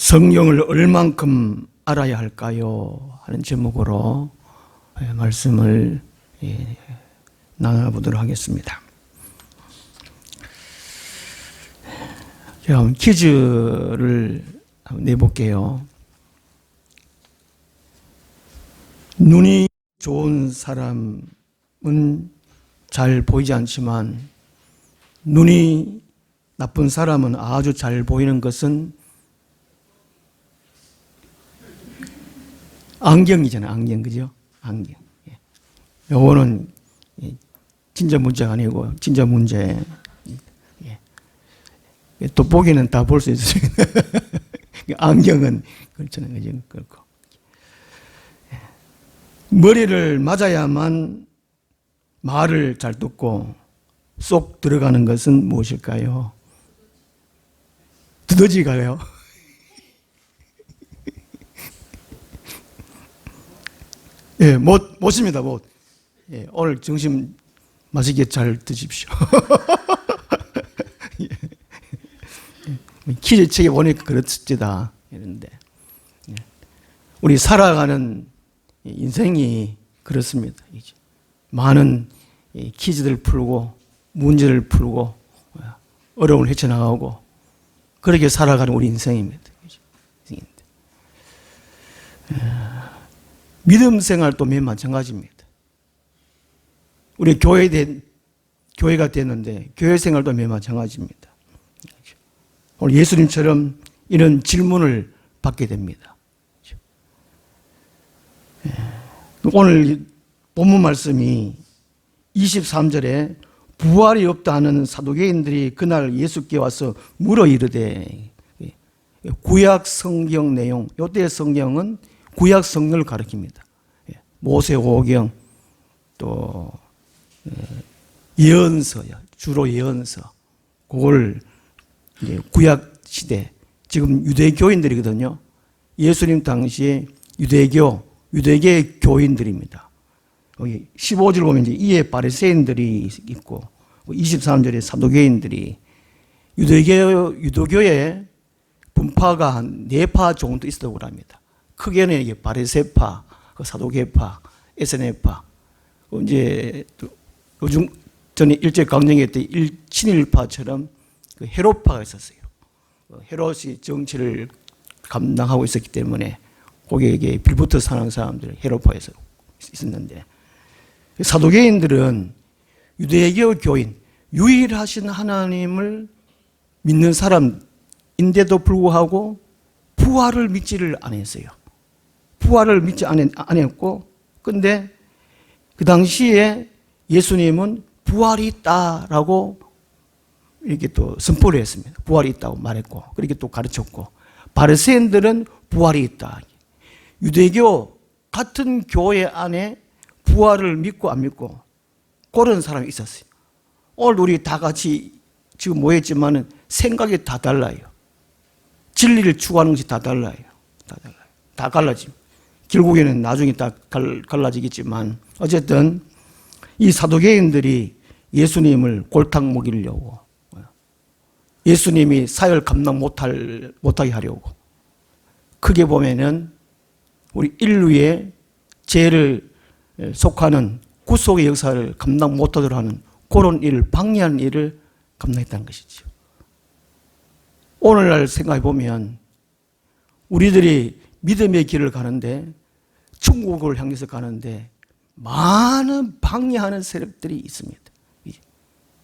성경을 얼만큼 알아야 할까요? 하는 제목으로 말씀을 나눠보도록 하겠습니다. 제가 한번 퀴즈를 한번 내볼게요. 눈이 좋은 사람은 잘 보이지 않지만 눈이 나쁜 사람은 아주 잘 보이는 것은 안경이잖아요. 안경, 그죠? 안경. 요거는 진짜 문제가 아니고 진짜 문제. 돋보기는 다 볼 수 있어요. 안경은 그렇잖아요. 그죠? 그렇고. 머리를 맞아야만 말을 잘 듣고 쏙 들어가는 것은 무엇일까요? 두더지가요? 예, 못입니다, 못. 예, 오늘 점심 맛있게 잘 드십시오. 예. 퀴즈 책에 보니까 그렇지다. 이런데. 예. 우리 살아가는 인생이 그렇습니다. 많은 퀴즈들 풀고, 문제를 풀고, 어려움을 헤쳐나가고, 그렇게 살아가는 우리 인생입니다. 믿음 생활도 맨 마찬가지입니다. 우리 교회가 됐는데 교회 생활도 맨 마찬가지입니다. 오늘 예수님처럼 이런 질문을 받게 됩니다. 오늘 본문 말씀이 23절에 부활이 없다 하는 사두개인들이 그날 예수께 와서 물어 이르되, 구약 성경 내용, 이때 성경은 구약 성경을 가리킵니다. 모세오경 또 예언서요. 주로 예언서. 그걸 구약 시대, 지금 유대교인들이거든요. 예수님 당시에 유대계 교인들입니다. 여기 15절 보면 이제 이에 바리새인들이 있고 23절에 사두개인들이 유대교의 분파가 한 4파 정도 있었다고 합니다. 크게는 이게 바리새파, 사두개파, 에세네파. 이제 요즘 전에 일제 강점기 때 친일파처럼 그 헤롯파가 있었어요. 헤롯이 정치를 감당하고 있었기 때문에 거기에 빌붙어 사는 사람들 헤롯파에서 있었는데, 사두개인들은 유대교 교인, 유일하신 하나님을 믿는 사람인데도 불구하고 부활을 믿지를 않았어요. 부활을 믿지 않았고, 근데 그 당시에 예수님은 부활이 있다라고 이렇게 또 선포를 했습니다. 부활이 있다고 말했고, 그렇게 또 가르쳤고, 바리새인들은 부활이 있다. 유대교 같은 교회 안에 부활을 믿고 안 믿고 그런 사람이 있었어요. 오늘 우리 다 같이 지금 모였지만은 생각이 다 달라요. 진리를 추구하는 것이 다 달라요. 다 갈라집니다. 결국에는 나중에 다 갈라지겠지만, 어쨌든 이 사두개인들이 예수님을 골탕 먹이려고, 예수님이 사역을 감당 못하게 하려고, 크게 보면은 우리 인류의 죄를 속하는 구속의 역사를 감당 못하도록 하는 그런 일을, 방해하는 일을 감당했다는 것이죠. 오늘날 생각해 보면 우리들이 믿음의 길을 가는데, 천국을 향해서 가는데 많은 방해하는 세력들이 있습니다.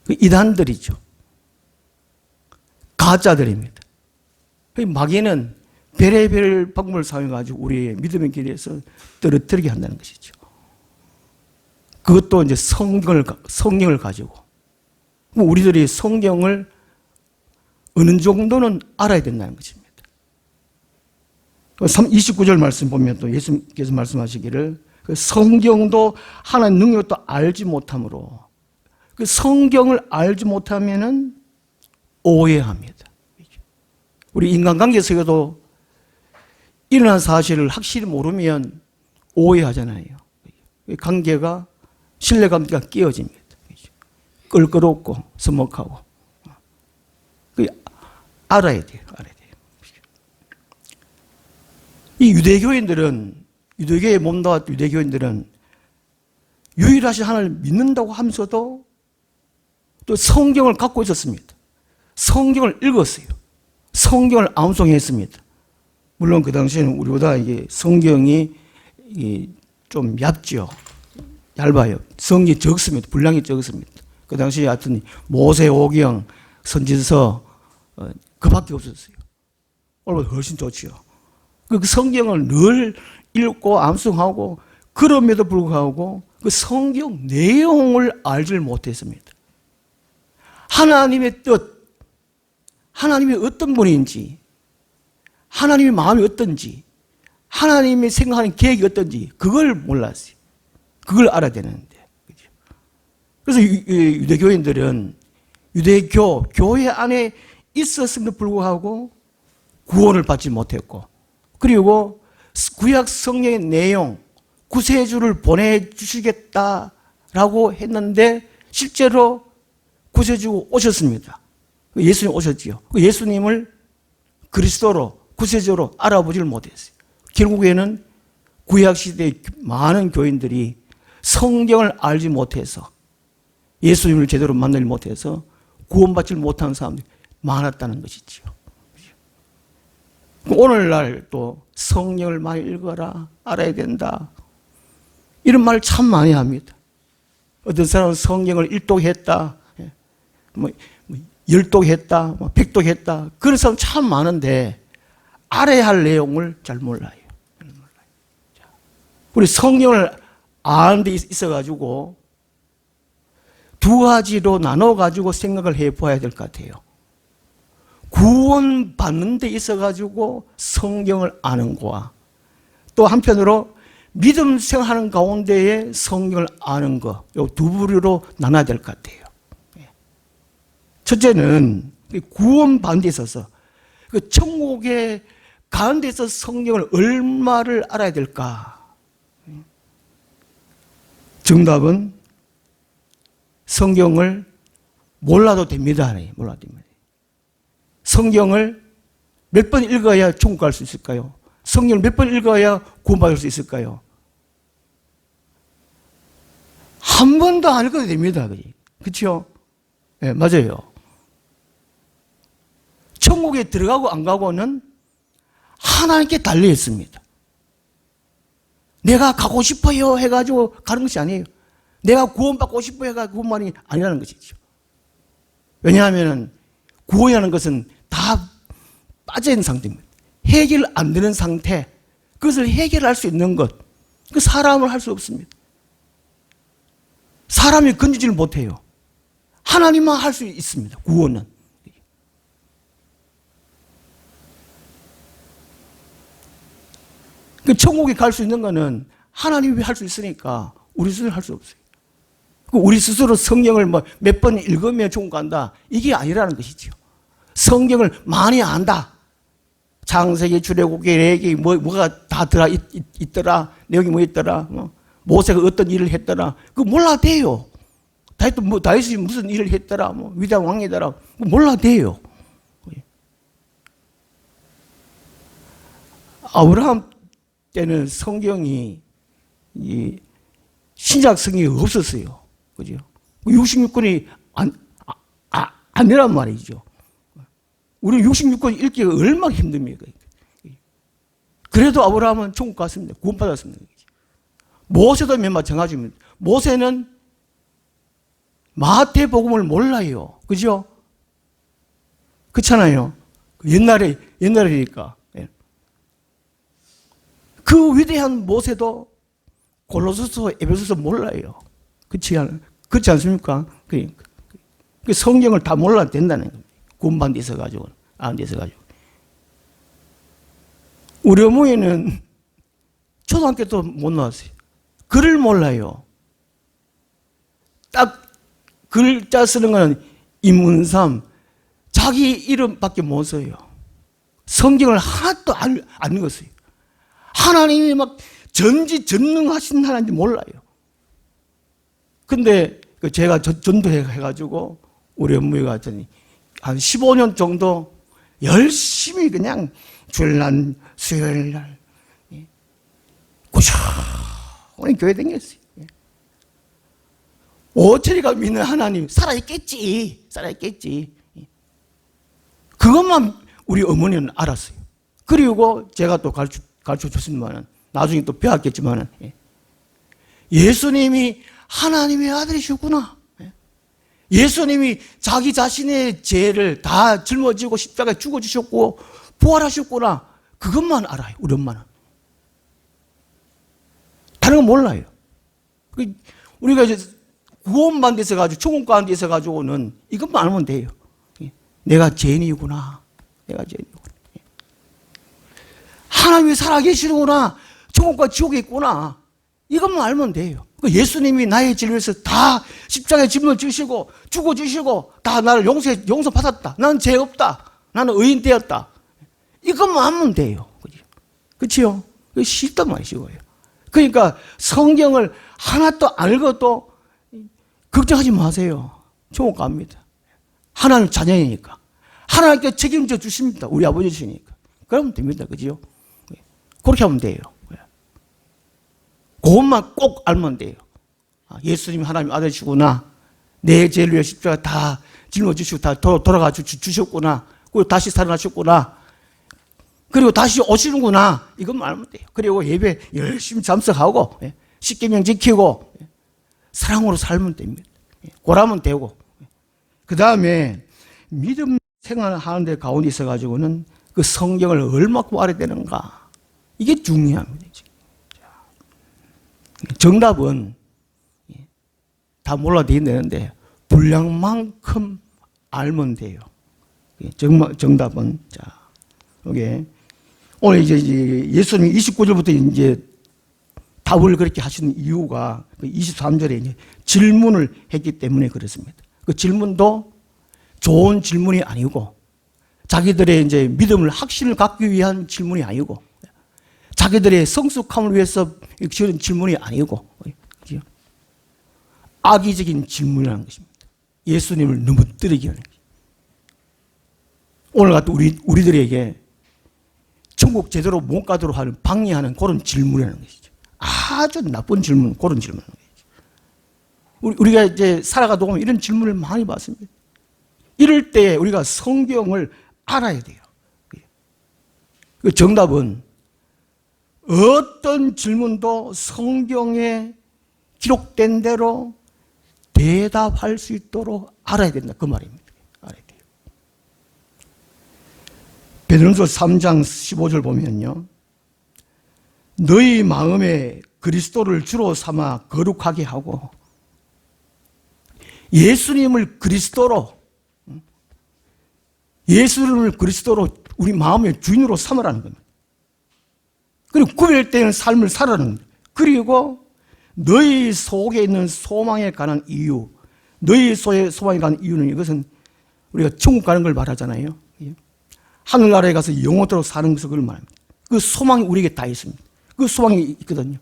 그 이단들이죠. 가짜들입니다. 마귀는 별의별 방법을 사용해가지고 우리의 믿음의 길에서 떨어뜨리게 한다는 것이죠. 그것도 이제 성경을 가지고. 우리들이 성경을 어느 정도는 알아야 된다는 것입니다. 29절 말씀 보면 또 예수님께서 말씀하시기를, 그 성경도 하나님의 능력도 알지 못함으로, 그 성경을 알지 못하면은 오해합니다. 우리 인간관계 속에도 일어난 사실을 확실히 모르면 오해하잖아요. 관계가, 신뢰관계가 깨어집니다. 껄끄럽고 서먹하고. 알아야 돼요. 알아야 돼요. 이 유대교에 몸담았던 유대교인들은 유일하신 하나님을 믿는다고 하면서도 또 성경을 갖고 있었습니다. 성경을 읽었어요. 성경을 암송했습니다. 물론 그 당시에는 우리보다 이게 성경이 좀 얇죠. 얇아요. 성경이 적습니다. 분량이 적습니다. 그 당시에 하여튼 모세오경, 선지서 그밖에 없었어요. 오늘 훨씬 좋지요. 그 성경을 늘 읽고 암송하고 그럼에도 불구하고 그 성경 내용을 알지를 못했습니다. 하나님의 뜻, 하나님이 어떤 분인지, 하나님의 마음이 어떤지, 하나님이 생각하는 계획이 어떤지 그걸 몰랐어요. 그걸 알아야 되는데. 그래서 유대교인들은 교회 안에 있었음에도 불구하고 구원을 받지 못했고, 그리고 구약 성경의 내용, 구세주를 보내주시겠다라고 했는데 실제로 구세주가 오셨습니다. 예수님 오셨지요. 예수님을 그리스도로, 구세주로 알아보지를 못했어요. 결국에는 구약시대의 많은 교인들이 성경을 알지 못해서 예수님을 제대로 만나지 못해서 구원받지 못하는 사람들이 많았다는 것이지요. 오늘날 또 성경을 많이 읽어라, 알아야 된다, 이런 말을 참 많이 합니다. 어떤 사람은 성경을 일독했다, 열독했다, 백독했다, 그런 사람 참 많은데 알아야 할 내용을 잘 몰라요. 우리 성경을 아는 데 있어가지고 두 가지로 나눠가지고 생각을 해봐야 될 것 같아요. 구원받는 데 있어가지고 성경을 아는 거와 또 한편으로 믿음 생활하는 가운데에 성경을 아는 거, 이 두 부류로 나눠야 될 것 같아요. 첫째는 구원받는 데 있어서 그 천국에 가는 데 있어서 성경을 얼마를 알아야 될까? 정답은 성경을 몰라도 됩니다. 몰라도 됩니다. 성경을 몇 번 읽어야 천국 갈 수 있을까요? 성경을 몇 번 읽어야 구원받을 수 있을까요? 한 번도 안 읽어도 됩니다. 그렇죠? 네, 맞아요. 천국에 들어가고 안 가고는 하나님께 달려 있습니다. 내가 가고 싶어요 해가지고 가는 것이 아니에요. 내가 구원받고 싶어 해가지고 구원만이 아니라는 것이죠. 왜냐하면 구원이라는 것은 다 빠져있는 상태입니다. 해결 안 되는 상태, 그것을 해결할 수 있는 것, 그 사람을 할 수 없습니다. 사람이 건지지를 못해요. 하나님만 할 수 있습니다. 구원은. 그 천국에 갈 수 있는 것은 하나님이 할 수 있으니까 우리 스스로 할 수 없어요. 우리 스스로 성경을 몇 번 읽으면 천국 간다, 이게 아니라는 것이죠. 성경을 많이 안다. 창세기, 출애굽기, 레위기 뭐가 다 있더라. 내용이 뭐 있더라. 모세가 어떤 일을 했더라. 그거 몰라도 돼요. 다윗이 무슨 일을 했더라. 위대한 왕이더라. 그거 몰라도 돼요. 아브라함 때는 성경이 신약 성경이 없었어요. 그죠? 66권이 아니란 말이죠. 우리 66권 읽기가 얼마나 힘듭니까? 그래도 아브라함은 천국 갔습니다. 구원받았습니다. 모세도 마찬가지입니다. 모세는 마태복음을 몰라요. 그죠? 그렇잖아요. 옛날이니까. 그 위대한 모세도 골로새서, 에베소서 몰라요. 그렇지 않습니까? 그 성경을 다 몰라도 된다는 겁니다. 구원받은 데 있어가지고, 아는 데 있어가지고. 우리 어머니는 초등학교 때도 못 나왔어요. 글을 몰라요. 딱 글자 쓰는 거는 인문삼, 자기 이름밖에 못 써요. 성경을 하나도 안 읽었어요. 하나님이 막 전지전능하신 하나님인지 몰라요. 근데 제가 전도해가지고 우리 어머니가 하더니 한 15년 정도 열심히 그냥 주일날, 수요일날, 꾸준히 교회 다녔어요. 오철이가 믿는 하나님 살아있겠지. 그것만 우리 어머니는 알았어요. 그리고 제가 또 가르쳐 줬습니다만 나중에 또 배웠겠지만 예수님이 하나님의 아들이셨구나. 예수님이 자기 자신의 죄를 다 짊어지고 십자가에 죽어주셨고 부활하셨구나. 그것만 알아요. 우리 엄마는. 다른 건 몰라요. 우리가 이제 구원받은 데서 가지고 천국 가는 데서 가지고는 이것만 알면 돼요. 내가 죄인이구나. 하나님이 살아계시는구나. 천국과 지옥에 있구나. 이것만 알면 돼요. 예수님이 나의 죄를 위해서 다 십자가에 짐을 지시고 죽어주시고 다 나를 용서받았다. 나는 죄 없다. 나는 의인 되었다. 이것만 하면 돼요. 그렇죠? 쉽단 말이시고요. 그러니까 성경을 하나도 안 읽어도 걱정하지 마세요. 천국 갑니다. 하나님 자녀이니까. 하나님께 책임져 주십니다. 우리 아버지시니까. 그러면 됩니다. 그죠? 그렇게 하면 돼요. 그것만 꼭 알면 돼요. 예수님이 하나님 아들이시구나. 내 죄를 위해 십자가 다 짊어지시고 다 돌아가 주셨구나. 그리고 다시 살아나셨구나. 그리고 다시 오시는구나. 이것만 알면 돼요. 그리고 예배 열심히 참석하고 십계명 지키고 사랑으로 살면 됩니다. 그러면 되고. 그 다음에 믿음 생활하는 데 가운데 있어가지고는 그 성경을 얼마큼 알아야 되는가. 이게 중요합니다. 정답은 다 몰라도 되는데 분량만큼 알면 돼요. 정답은 자 이게 오늘 이제 예수님이 29절부터 이제 답을 그렇게 하시는 이유가 23절에 이제 질문을 했기 때문에 그렇습니다. 그 질문도 좋은 질문이 아니고 자기들의 이제 믿음을 확신을 갖기 위한 질문이 아니고 자기들의 성숙함을 위해서 지은 질문이 아니고 악의적인 질문이라는 것입니다. 예수님을 넘어뜨리기 하는 것입니다. 오늘 같은 우리들에게 천국 제대로 못 가도록 하는 방해하는 그런 질문이라는 것이죠. 아주 나쁜 질문, 그런 질문이라는 것이죠. 우리가 이제 살아가다 보면 이런 질문을 많이 받습니다. 이럴 때 우리가 성경을 알아야 돼요. 그 정답은 어떤 질문도 성경에 기록된 대로 대답할 수 있도록 알아야 된다. 그 말입니다. 알아야 돼요. 베드로전서 3장 15절 보면요. 너희 마음에 그리스도를 주로 삼아 거룩하게 하고 예수님을 그리스도로 우리 마음의 주인으로 삼으라는 겁니다. 그리고 구별되는 삶을 살아라는 겁니다. 그리고 너희 속에 있는 소망에 관한 이유, 너희 속에 소망에 관한 이유는 이것은 우리가 천국 가는 걸 말하잖아요. 하늘나라에 가서 영원토록 사는 것을 그걸 말합니다. 그 소망이 우리에게 다 있습니다. 그 소망이 있거든요.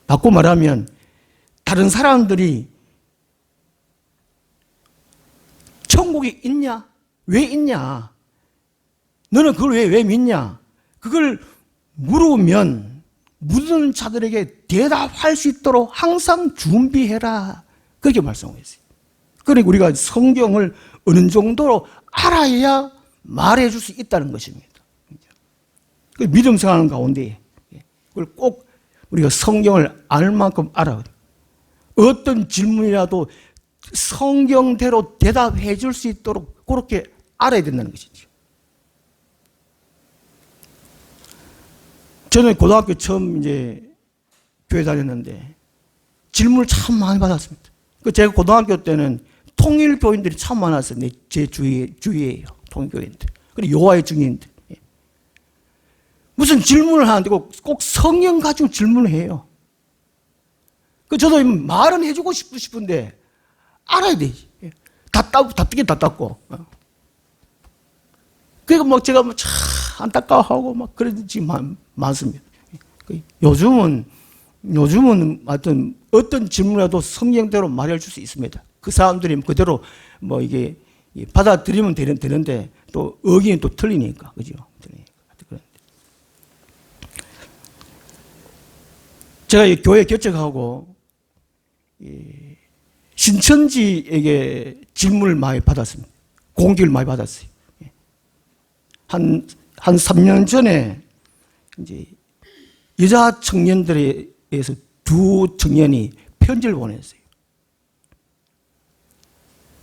바꿔 말하면 다른 사람들이 천국이 있냐? 왜 있냐? 너는 그걸 왜 믿냐? 그걸 물으면 묻는 자들에게 대답할 수 있도록 항상 준비해라. 그렇게 말씀하고 있어요. 그러니까 우리가 성경을 어느 정도로 알아야 말해줄 수 있다는 것입니다. 믿음 생활하는 가운데 그걸 꼭 우리가 성경을 알 만큼 알아야 돼요. 어떤 질문이라도 성경대로 대답해 줄 수 있도록 그렇게 알아야 된다는 것이죠. 저는 고등학교 처음 이제 교회 다녔는데 질문을 참 많이 받았습니다. 제가 고등학교 때는 통일교인들이 참 많았어요. 제 주위에요. 통일교인들. 그리고 여호와의 증인들. 무슨 질문을 하는데 꼭 성경 가지고 질문을 해요. 저도 말은 해주고 싶은데 알아야 되지. 답답게 답답고. 그러니까 제가 참 안타까워하고 그런 짓이 많습니다. 요즘은 하여튼 어떤 질문이라도 성경대로 말해 줄 수 있습니다. 그 사람들이 그대로 이게 받아들이면 되는데 또 의견이 또 틀리니까. 그죠? 제가 이 교회 개척하고 신천지에게 질문을 많이 받았습니다. 공격을 많이 받았어요. 한 3년 전에 이제 여자 청년들에 의해서 두 청년이 편지를 보냈어요.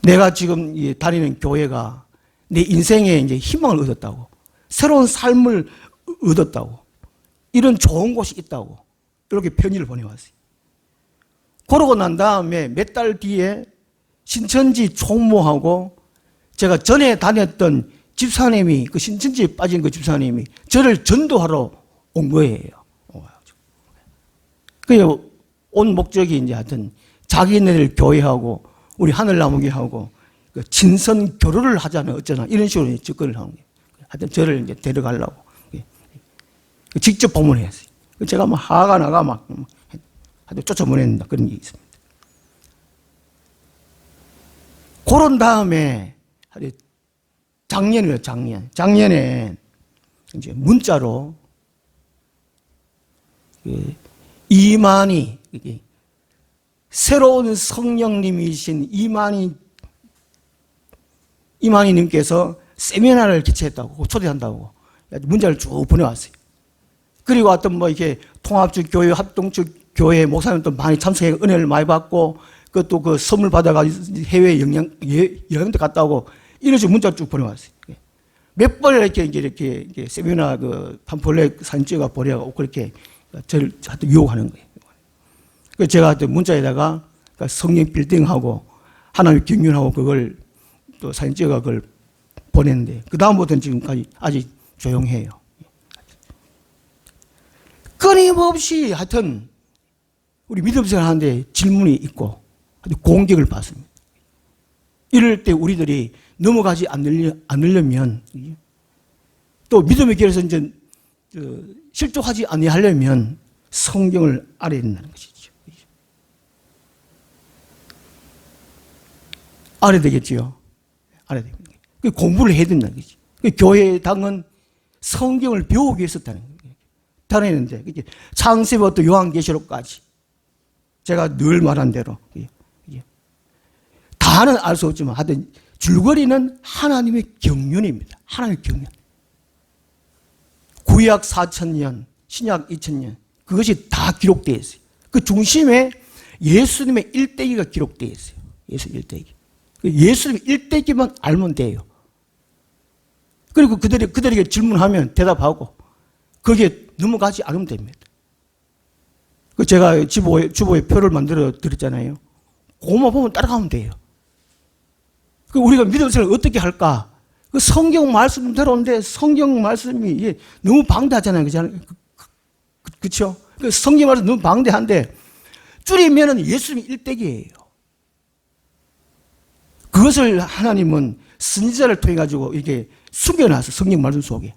내가 지금 다니는 교회가 내 인생에 이제 희망을 얻었다고, 새로운 삶을 얻었다고, 이런 좋은 곳이 있다고, 이렇게 편지를 보내왔어요. 그러고 난 다음에 몇 달 뒤에 신천지 총무하고 제가 전에 다녔던 집사님이, 그 신천지에 빠진 그 집사님이 저를 전도하러 온 거예요. 그 온 목적이 이제 하여튼 자기네들 교회하고 우리 하늘나무교하고 그 친선 교류를 하자는 어쩌나 이런 식으로 접근을 하는 거예요. 하여튼 저를 이제 데려가려고 직접 방문했어요. 제가 막 화가 나가 막 하여튼 쫓아보낸다 그런 게 있습니다. 그런 다음에 작년에 이제 문자로 이만희, 새로운 성령님이신 이만희님께서 세미나를 개최했다고, 초대한다고 문자를 쭉 보내왔어요. 그리고 어떤 뭐 이렇게 통합적 교회, 합동적 교회 목사님도 많이 참석해 은혜를 많이 받고, 그것도 그 선물 받아가지고 해외 여행도 갔다 오고, 이런 식으로 문자 쭉 보내왔어요. 몇 번을 이렇게 세미나 그 팜플렛 사진 찍어 보내고 그렇게 저를 유혹하는 거예요. 그래서 제가 문자에다가 성령 빌딩하고 하나님 경륜하고 그걸 또 사진 찍어 그걸 보냈는데, 그다음부터는 지금까지 아직 조용해요. 끊임없이 하여튼 우리 믿음 생활하는데 질문이 있고 공격을 받습니다. 이럴 때 우리들이 넘어가지 않으려면, 또 믿음의 길에서 이제 실족하지 아니하려면 성경을 알아야 된다는 것이죠. 알아야 되겠지요. 알아야 됩니다. 공부를 해야 된다는 거지. 교회 당은 성경을 배우기 위해서 다니는데, 창세부터 요한계시록까지 제가 늘 말한 대로 다는 알 수 없지만 하여튼 줄거리는 하나님의 경륜입니다. 하나님의 경륜. 구약 4,000년, 신약 2,000년, 그것이 다 기록되어 있어요. 그 중심에 예수님의 일대기가 기록되어 있어요. 예수 일대기. 예수님의 일대기만 알면 돼요. 그리고 그들에게 질문하면 대답하고, 거기에 넘어가지 않으면 됩니다. 제가 주보에 표를 만들어 드렸잖아요. 그것만 보면 따라가면 돼요. 우리가 믿음을 어떻게 할까? 그 성경 말씀대로인데 성경 말씀이 너무 방대하잖아요. 그렇죠? 성경 말씀 너무 방대한데 줄이면은 예수님이 일대기예요. 그것을 하나님은 선지자를 통해 가지고 이렇게 숨겨놨어요. 성경 말씀 속에.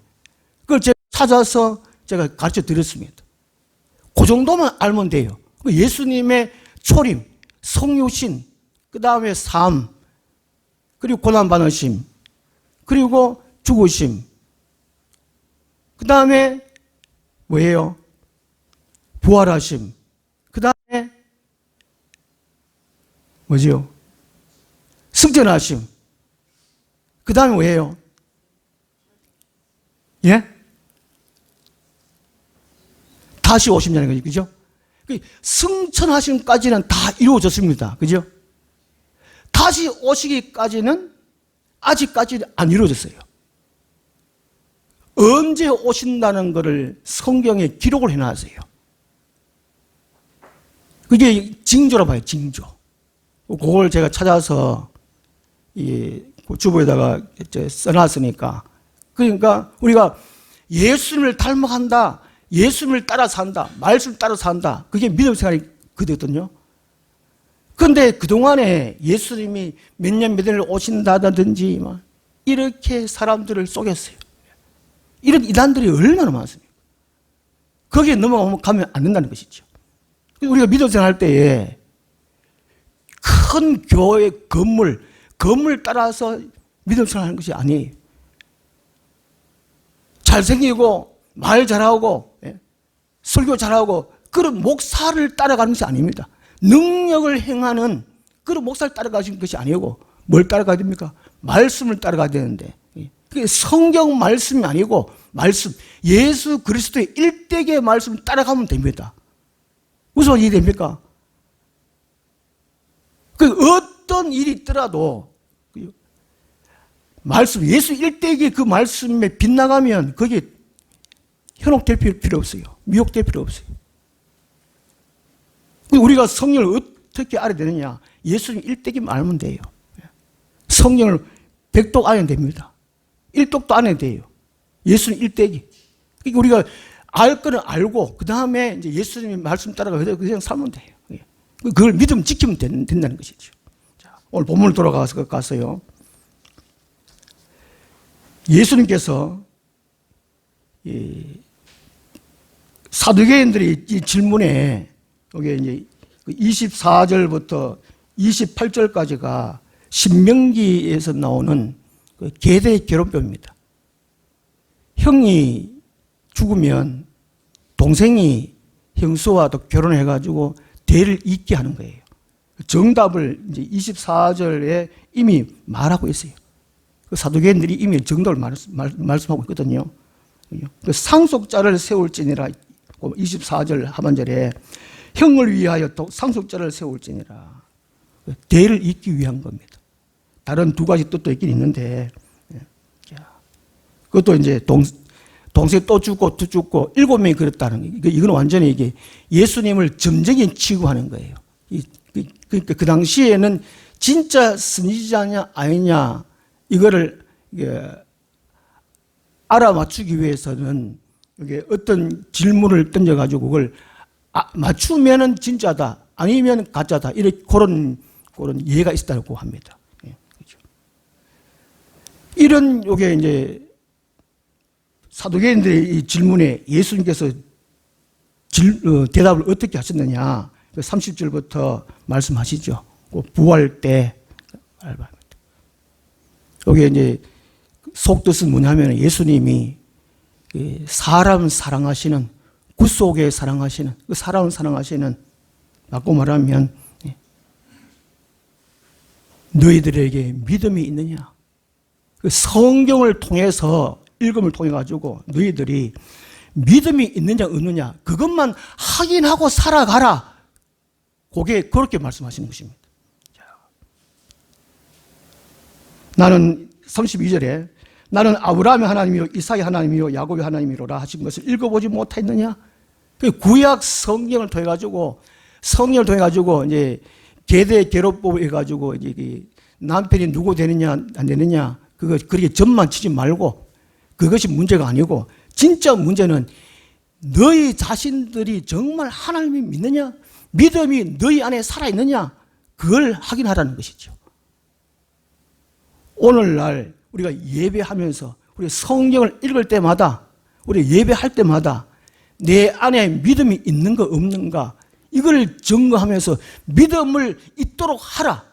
그걸 제가 찾아서 제가 가르쳐 드렸습니다. 그 정도만 알면 돼요. 예수님의 초림, 성육신, 그 다음에 삶, 그리고 고난받으심, 그리고 죽으심, 그 다음에 뭐예요? 부활하심, 그 다음에 뭐지요? 승천하심, 그 다음에 뭐예요? 예? 다시 오심이라는 거죠. 그죠? 승천하심까지는 다 이루어졌습니다. 그죠? 다시 오시기까지는 아직까지 안 이루어졌어요. 언제 오신다는 것을 성경에 기록을 해놨어요. 그게 징조라 봐요, 징조. 그걸 제가 찾아서 주보에다가 써놨으니까. 그러니까 우리가 예수님을 닮아간다, 예수님을 따라 산다, 말씀을 따라 산다. 그게 믿음 생활이 그거거든요. 그런데 그동안에 예수님이 몇 년 몇 년을 오신다든지 이렇게 사람들을 속였어요. 이런 이단들이 얼마나 많습니까? 거기에 넘어가면 안 된다는 것이죠. 우리가 믿음 생활할 때에 큰 교회 건물 따라서 믿음 생활하는 것이 아니에요. 잘생기고 말 잘하고 설교 잘하고 그런 목사를 따라가는 것이 아닙니다. 능력을 행하는 그런 목사를 따라가시는 것이 아니고 뭘 따라가야 됩니까? 말씀을 따라가야 되는데, 그게 성경 말씀이 아니고 말씀, 예수 그리스도의 일대기의 말씀을 따라가면 됩니다. 무슨 이해됩니까? 그 어떤 일이 있더라도 말씀, 예수 일대기의 그 말씀에 빗나가면 거기에 현혹될 필요 없어요. 미혹될 필요 없어요. 우리가 성령을 어떻게 알아야 되느냐? 예수님 일대기만 알면 돼요. 성령을 100독 알아야 됩니다. 1독도 안 해도 돼요. 예수님 일대기. 그러니까 우리가 알 거는 알고 그 다음에 이제 예수님의 말씀 따라가 그냥 살면 돼요. 그걸 믿으면 지키면 된다는 것이죠. 자, 오늘 본문을 돌아가서요. 예수님께서 사두개인들이 이 질문에 여기 이제 24절부터 28절까지가 신명기에서 나오는 그 계대의 결혼법입니다. 형이 죽으면 동생이 형수와 또 결혼해가지고 대를 잇게 하는 거예요. 정답을 이제 24절에 이미 말하고 있어요. 그 사두개인들이 이미 정답을 말씀하고 있거든요. 그 상속자를 세울지니라 24절 하반절에 형을 위하여 또 상속자를 세울지니라 대를 잇기 위한 겁니다. 다른 두 가지 뜻도 있긴 있는데 그것도 이제 동생 또 죽고 또 죽고 7명이 그랬다는 거. 이건 완전히 이게 예수님을 점쟁이 취급하는 거예요. 그러니까 그 당시에는 진짜 선지자냐 아니냐 이거를 알아맞추기 위해서는 이게 어떤 질문을 던져가지고 그걸 맞추면은 진짜다 아니면 가짜다 이렇게 그런 이해가 있다고 합니다. 그렇죠. 이런 요게 이제 사두개인들의 이 질문에 예수님께서 대답을 어떻게 하셨느냐 30절부터 말씀하시죠. 부활 때 여기 이제 속뜻은 뭐냐면 예수님이 사람 사랑하시는 구속에 사랑하시는 그 사람을 사랑하시는 맞고 말하면 너희들에게 믿음이 있느냐? 그 성경을 통해서 읽음을 통해 가지고 너희들이 믿음이 있느냐 없느냐 그것만 확인하고 살아가라. 그게 그렇게 말씀하시는 것입니다. 나는 32절에 나는 아브라함의 하나님이요 이삭의 하나님이요 야곱의 하나님이로라 하신 것을 읽어보지 못했느냐? 그 구약 성경을 통해 가지고 이제 계대 계로법을 해 가지고 이제 남편이 누구 되느냐 안 되느냐 그렇게 점만 치지 말고 그것이 문제가 아니고 진짜 문제는 너희 자신들이 정말 하나님을 믿느냐? 믿음이 너희 안에 살아있느냐? 그걸 확인하라는 것이죠. 오늘날 우리가 예배하면서 우리 성경을 읽을 때마다 우리 예배할 때마다 내 안에 믿음이 있는가 없는가 이걸 점검하면서 믿음을 있도록 하라.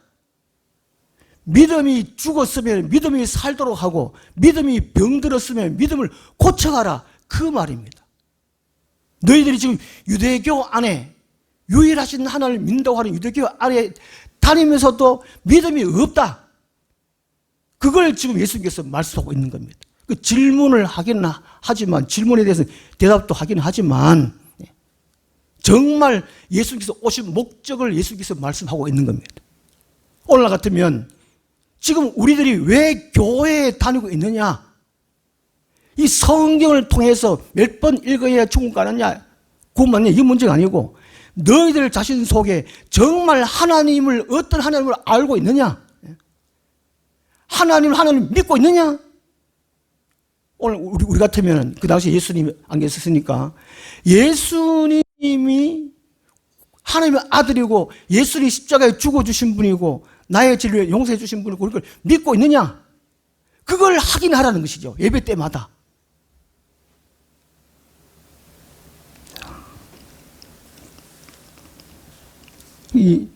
믿음이 죽었으면 믿음이 살도록 하고 믿음이 병들었으면 믿음을 고쳐가라. 그 말입니다. 너희들이 지금 유대교 안에 유일하신 하나님을 믿는다고 하는 유대교 안에 다니면서도 믿음이 없다. 그걸 지금 예수님께서 말씀하고 있는 겁니다. 그 질문을 하기는 하지만 질문에 대해서 대답도 하기는 하지만 정말 예수님께서 오신 목적을 예수님께서 말씀하고 있는 겁니다. 오늘 같으면 지금 우리들이 왜 교회에 다니고 있느냐? 이 성경을 통해서 몇 번 읽어야 천국 가느냐? 그것만요. 이 문제가 아니고 너희들 자신 속에 정말 하나님을 어떤 하나님을 알고 있느냐? 하나님을 믿고 있느냐? 오늘 우리 같으면 그 당시에 예수님이 안 계셨으니까 예수님이 하나님의 아들이고 예수님이 십자가에 죽어주신 분이고 나의 진리를 용서해 주신 분이고 그걸 믿고 있느냐? 그걸 확인하라는 것이죠. 예배 때마다. 이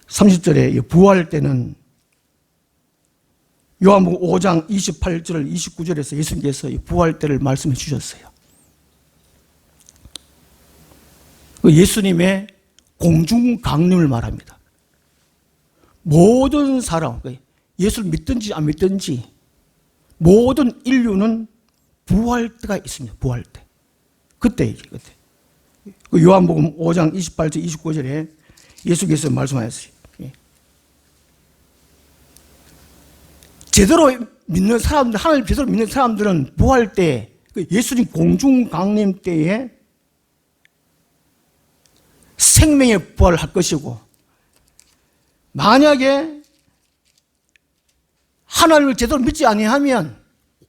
30절에 부활 때는 요한복음 5장 28절 29절에서 예수님께서 부활 때를 말씀해 주셨어요. 그 예수님의 공중 강림을 말합니다. 모든 사람, 예수를 믿든지 안 믿든지 모든 인류는 부활 때가 있습니다. 부활 때. 그때. 그 요한복음 5장 28절 29절에 예수께서 말씀하셨어요. 제대로 믿는 사람들, 하나님 제대로 믿는 사람들은 부활 때, 예수님 공중 강림 때에 생명의 부활을 할 것이고, 만약에 하나님을 제대로 믿지 아니하면,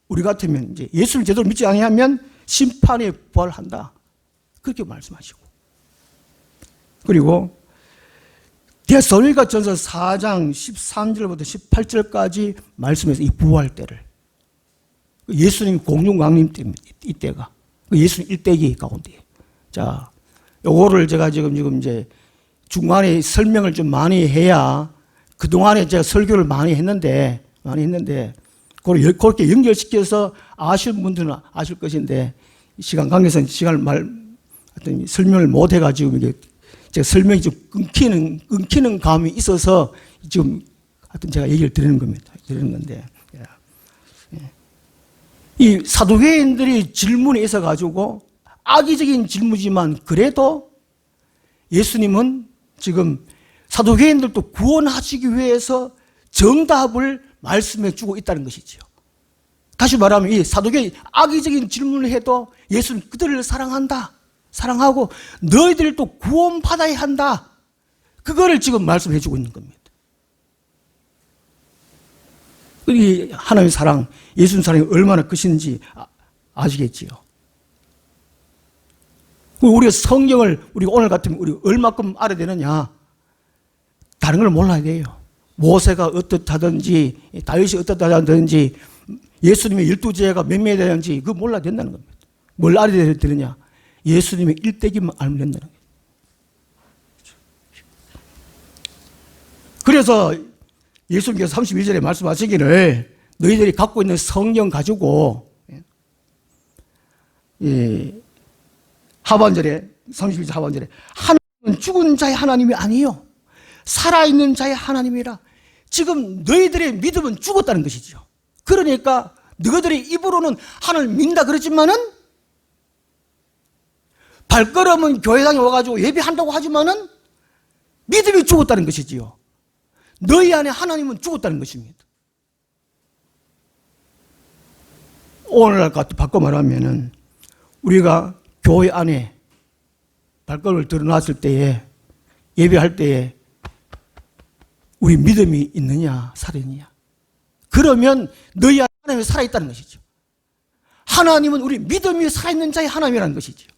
우리 같으면 이제 예수를 제대로 믿지 아니하면 심판의 부활을 한다. 그렇게 말씀하시고. 그리고 데살로니가전서 4장 13절부터 18절까지 말씀해서 이 부활 때를, 예수님 공중 강림 때입니다. 이때가 예수님 일대기 가운데. 자, 요거를 제가 지금 이제 중간에 설명을 좀 많이 해야, 그동안에 제가 설교를 많이 했는데 그렇게 연결시켜서 아시는 분들은 아실 것인데, 시간 관계상 설명을 못 해가지고 이게 제가 설명이 좀 끊기는 감이 있어서 지금 하여튼 제가 얘기를 드리는 건데, 이 사두개인들이 질문에 있어 가지고 악의적인 질문이지만 그래도 예수님은 지금 사두개인들도 구원하시기 위해서 정답을 말씀해 주고 있다는 것이죠. 다시 말하면 이 사두개인 악의적인 질문을 해도 예수는 그들을 사랑한다. 사랑하고 너희들이 또 구원받아야 한다. 그거를 지금 말씀해 주고 있는 겁니다. 이 하나님의 사랑, 예수님 사랑이 얼마나 크신지 아시겠지요. 우리가 성경을 우리가 오늘 같으면 우리 얼마큼 알아야 되느냐? 다른 걸 몰라야 돼요. 모세가 어떻다든지 다윗이 어떻다든지 예수님의 12제자가 몇 명이 되는지 그거 몰라야 된다는 겁니다. 뭘 알아야 되느냐? 예수님의 일대기만 알면 된다는 거예요. 그래서 예수님께서 31절에 말씀하시기를 너희들이 갖고 있는 성경 가지고, 하반절에 31절 하반절에 하나님은 죽은 자의 하나님이 아니요 살아있는 자의 하나님이라. 지금 너희들의 믿음은 죽었다는 것이죠. 그러니까 너희들이 입으로는 하나님을 믿는다 그러지만은 발걸음은 교회당에 와가지고 예배한다고 하지만은 믿음이 죽었다는 것이지요. 너희 안에 하나님은 죽었다는 것입니다. 오늘날 같이 바꿔 말하면은 우리가 교회 안에 발걸음을 드러놨을 때에 예배할 때에 우리 믿음이 있느냐 살아있느냐, 그러면 너희 안에 하나님이 살아있다는 것이죠. 하나님은 우리 믿음이 살아있는 자의 하나님이라는 것이죠.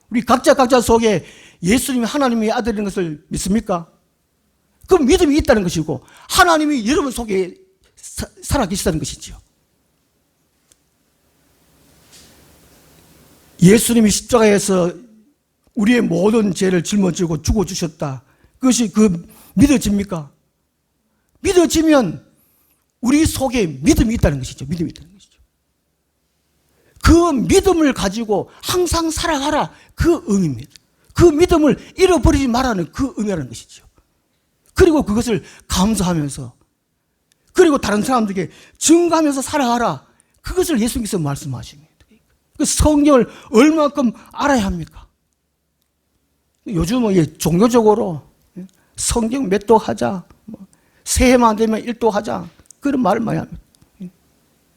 우리 각자 속에 예수님이 하나님의 아들인 것을 믿습니까? 그 믿음이 있다는 것이고 하나님이 여러분 속에 살아계시다는 것이죠. 예수님이 십자가에서 우리의 모든 죄를 짊어지고 죽어주셨다. 그것이 믿어집니까? 믿어지면 우리 속에 믿음이 있다는 것이죠. 믿음이 있다는 것이죠. 그 믿음을 가지고 항상 살아가라. 그 의미입니다. 그 믿음을 잃어버리지 말라는 그 의미라는 것이죠. 그리고 그것을 감사하면서, 그리고 다른 사람들에게 증거하면서 살아가라. 그것을 예수님께서 말씀하십니다. 그 성경을 얼마큼 알아야 합니까? 요즘은 종교적으로 성경 몇 도 하자, 새해만 되면 1도 하자, 그런 말을 많이 합니다.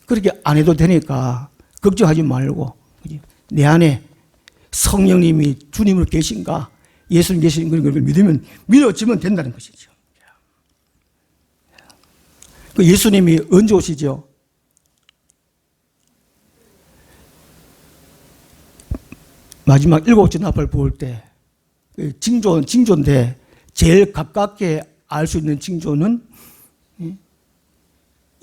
그렇게 안 해도 되니까 걱정하지 말고 내 안에 성령님이 주님으로 계신가, 예수님 계신 걸 믿어지면 된다는 것이죠. 그 예수님이 언제 오시죠? 마지막 7째 나팔 부을 때 징조인데 제일 가깝게 알 수 있는 징조는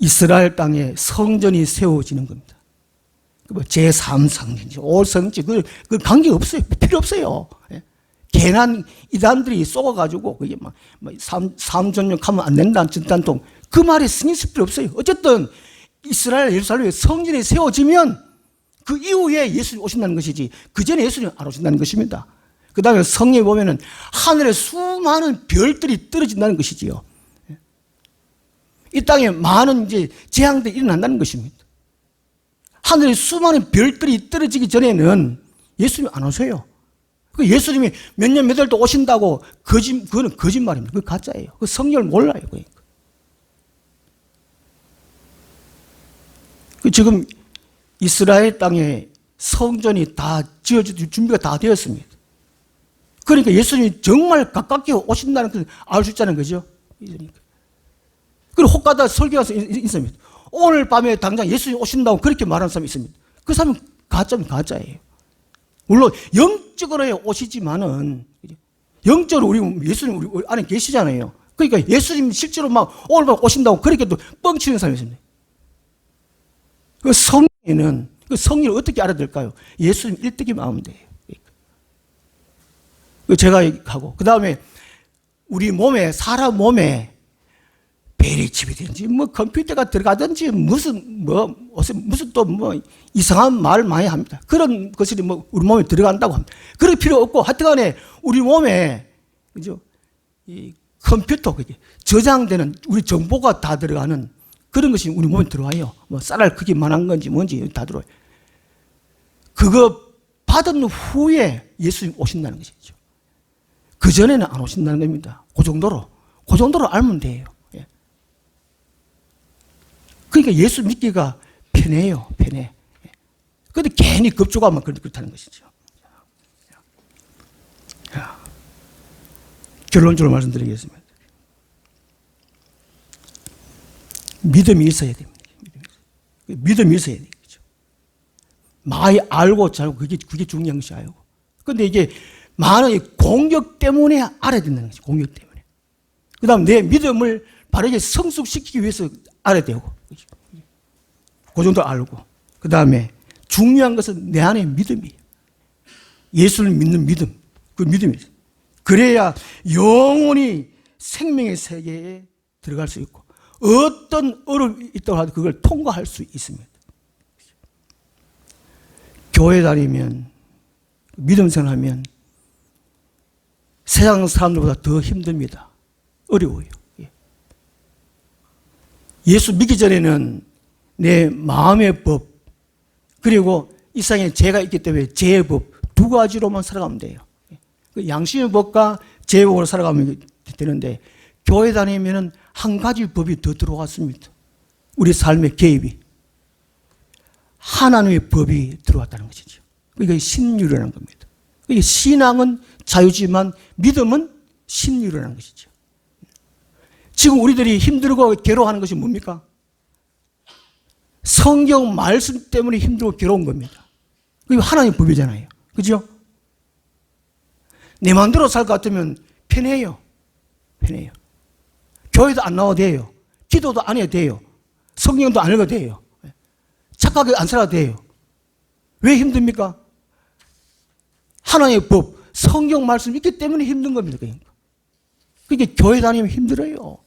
이스라엘 땅에 성전이 세워지는 겁니다. 제3성전이죠. 5성전, 그 관계 없어요. 필요 없어요. 괜한 이단들이 쏘아가지고, 그게 막, 3전역 하면 안 된다는 진단통, 그 말에 승인 쓸 필요 없어요. 어쨌든, 이스라엘 예루살렘에 성전이 세워지면 그 이후에 예수님이 오신다는 것이지, 그 전에 예수님이 안 오신다는 것입니다. 그 다음에 성경에 보면은 하늘에 수많은 별들이 떨어진다는 것이지요. 이 땅에 많은 이제 재앙들이 일어난다는 것입니다. 하늘에 수많은 별들이 떨어지기 전에는 예수님이 안 오세요. 그 예수님이 몇 년 몇 월 또 오신다고 그거는 거짓말입니다. 그거 가짜예요. 그 성경을 몰라요. 그러니까. 그 지금 이스라엘 땅에 성전이 다 지어질 준비가 다 되었습니다. 그러니까 예수님이 정말 가깝게 오신다는 것을 알 수 있다는 거죠. 그리고 혹가다 설교가서 있습니다. 오늘 밤에 당장 예수님 오신다고 그렇게 말하는 사람이 있습니다. 그 사람은 가짜예요. 물론 영적으로 오시지만은 영적으로 우리 예수님 우리 안에 계시잖아요. 그러니까 예수님 실제로 막 오늘 밤에 오신다고 그렇게 또 뻥치는 사람이 있습니다. 그 성경에는 그 성경을 어떻게 알아들까요? 예수님 일득이만 하면 돼요. 제가 하고 그 다음에 우리 몸에 사람 몸에 베리칩이 되든지 뭐 컴퓨터가 들어가든지 무슨 또 뭐 이상한 말을 많이 합니다. 그런 것들이 뭐 우리 몸에 들어간다고 합니다. 그럴 필요 없고 하여튼간에 우리 몸에 그죠 이 컴퓨터 그게 저장되는 우리 정보가 다 들어가는 그런 것이 우리 몸에 들어와요. 뭐 쌀알 크기만한 건지 뭔지 다 들어와요. 그거 받은 후에 예수님 오신다는 것이죠. 그 전에는 안 오신다는 겁니다. 그 정도로 알면 돼요. 예. 그러니까 예수 믿기가 편해요. 편해. 그런데 괜히 겁주가면 그렇다는 것이죠. 결론적으로 말씀드리겠습니다. 믿음이 있어야 됩니다. 믿음이 있어야 되겠죠. 많이 알고 잘 그게 중요한 것이 아니고. 그런데 이게 많은 공격 때문에 알아야 된다는 거죠. 공격 때문에. 그 다음 내 믿음을 바르게 성숙시키기 위해서 알아야 되고. 그 정도 알고. 그 다음에 중요한 것은 내 안에 믿음이에요. 예수를 믿는 믿음. 그 믿음이 있어요. 그래야 영원히 생명의 세계에 들어갈 수 있고 어떤 어려움이 있다고 하도 그걸 통과할 수 있습니다. 교회 다니면 믿음 생활하면 세상 사람들보다 더 힘듭니다. 어려워요. 예수 믿기 전에는 내 마음의 법 그리고 이 세상에 죄가 있기 때문에 죄의 법 두 가지로만 살아가면 돼요. 양심의 법과 죄의 법으로 살아가면 되는데 교회 다니면 한 가지 법이 더 들어왔습니다. 우리 삶의 개입이 하나님의 법이 들어왔다는 것이죠. 이게 신유라는 겁니다. 이게 신앙은 자유지만 믿음은 신유라는 것이죠. 지금 우리들이 힘들고 괴로워하는 것이 뭡니까? 성경 말씀 때문에 힘들고 괴로운 겁니다. 그게 하나님의 법이잖아요. 그죠? 내 마음대로 살 것 같으면 편해요. 교회도 안 나와도 돼요. 기도도 안 해도 돼요. 성경도 안 읽어도 돼요. 착하게 안 살아도 돼요. 왜 힘듭니까? 하나님의 법, 성경 말씀이 있기 때문에 힘든 겁니다. 그러니까 교회 다니면 힘들어요.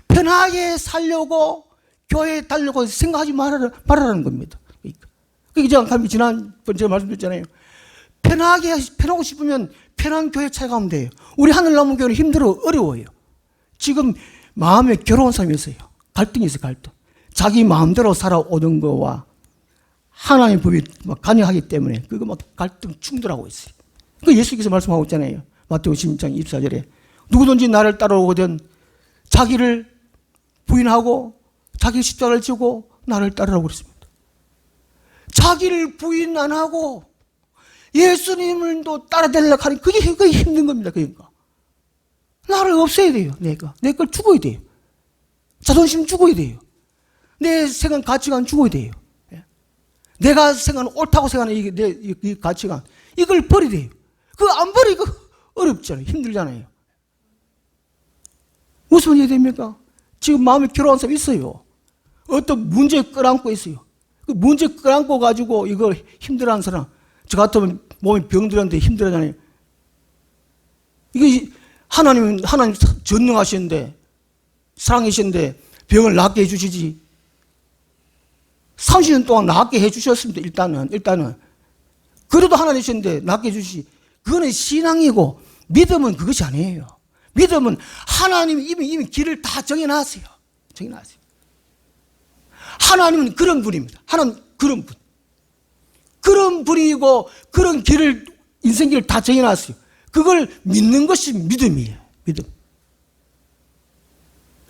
편하게 살려고 교회에 달려고 생각하지 말아라는 겁니다. 그러니까 제가 지난번 제가 말씀드렸잖아요. 편하고 싶으면 편한 교회 찾아가면 돼요. 우리 하늘 남은 교회는 힘들어 어려워요. 지금 마음에 괴로운 사람이 있어요. 갈등이 있어요. 갈등. 자기 마음대로 살아오는 거와 하나님의 법이 막 간여하기 때문에 그거 막 갈등 충돌하고 있어요. 그 예수께서 말씀하고 있잖아요. 마태복음 16장 24절에 누구든지 나를 따라오거든 자기를 부인하고 자기 십자가를 지고 나를 따르라고 그랬습니다. 자기를 부인 안 하고 예수님을 또 따라달라고 하니 그게 힘든 겁니다. 그러니까 나를 없애야 돼요. 내 걸 죽어야 돼요. 자존심 죽어야 돼요. 내 생각 가치관 죽어야 돼요. 내가 생각하는 옳다고 생각하는 이 가치관 이걸 버려야 돼요. 그거 안 버리고 어렵잖아요. 힘들잖아요. 무슨 일이 됩니까? 지금 마음에 괴로운 사람 있어요. 어떤 문제 끌어안고 있어요. 그 문제 끌어안고 가지고 이걸 힘들어하는 사람 저 같으면 몸이 병들었는데 힘들어하잖아요. 이게 하나님 전능하시는데 사랑이신데 병을 낫게 해주시지. 30년 동안 낫게 해주셨습니다. 일단은 그래도 하나님이신데 낫게 해주시. 그거는 신앙이고 믿음은 그것이 아니에요. 믿음은 하나님이 이미 길을 다 정해놨어요. 정해놨어요. 하나님은 그런 분입니다. 하나님은 그런 분. 그런 분이고 그런 길을 인생길을 다 정해놨어요. 그걸 믿는 것이 믿음이에요. 믿음.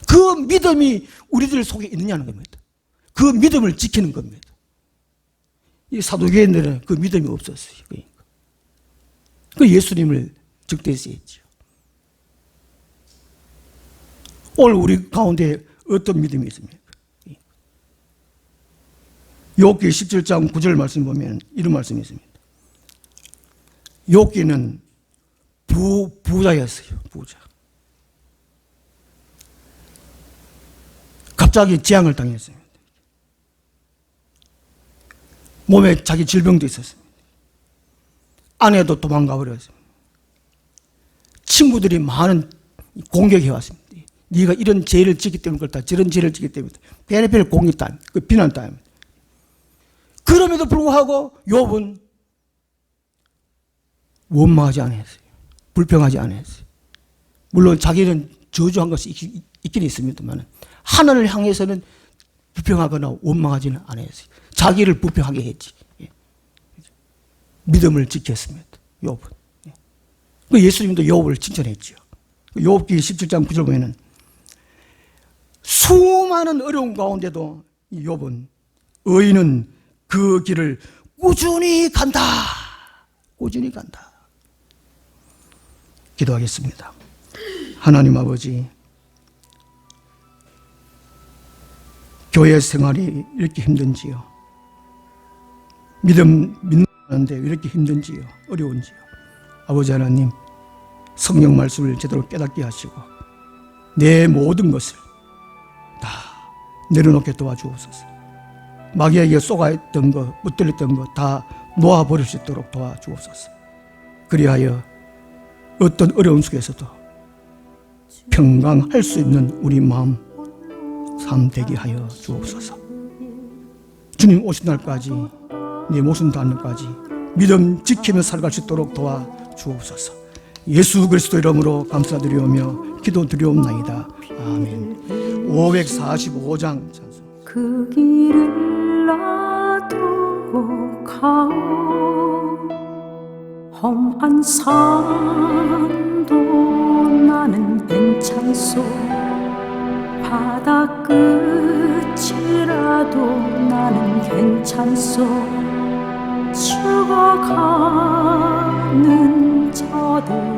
그 믿음이 우리들 속에 있느냐는 겁니다. 그 믿음을 지키는 겁니다. 이 사두개인들은 그 믿음이 없었어요. 그러니까. 그 예수님을 적대시했죠. 오늘 우리 가운데 어떤 믿음이 있습니까? 욥기 17장 9절 말씀 보면 이런 말씀이 있습니다. 욥기는 부자였어요. 부자. 갑자기 재앙을 당했습니다. 몸에 자기 질병도 있었습니다. 아내도 도망가 버렸습니다. 친구들이 많은 공격해 왔습니다. 네가 이런 죄를 짓기 때문에 그렇다. 저런 죄를 짓기 때문에 베네필 공격다. 그 비난다. 그럼에도 불구하고 욥은 원망하지 않았어요. 불평하지 않았어요. 물론 자기는 저주한 것이 있긴 있습니다만 하나님을 향해서는 불평하거나 원망하지는 않았어요. 자기를 불평하게 했지. 믿음을 지켰습니다. 욥은. 예수님도 욥을 칭찬했죠. 욥기 17장 9절 보면은 수많은 어려운 가운데도 욥은 의인은 그 길을 꾸준히 간다. 꾸준히 간다. 기도하겠습니다. 하나님 아버지, 교회 생활이 이렇게 힘든지요? 믿는다는데 왜 이렇게 힘든지요? 어려운지요? 아버지 하나님, 성령 말씀을 제대로 깨닫게 하시고 내 모든 것을 다 내려놓게 도와주옵소서. 마귀에게 쏘가있던 것, 붙들렸던 것 다 놓아버릴 수 있도록 도와주옵소서. 그리하여 어떤 어려움 속에서도 평강할 수 있는 우리 마음 삶 되게 하여 주옵소서. 주님 오신 날까지 내 모습 닿는 날까지 믿음 지키며 살아갈 수 있도록 도와주옵소서. 예수 그리스도 이름으로 감사드리오며 기도드리옵나이다. 아멘. 545장 찬송. 그 길을 놔두고 가오. 험한 산도 나는 괜찮소. 바다 끝이라도 나는 괜찮소. 죽어가는 저들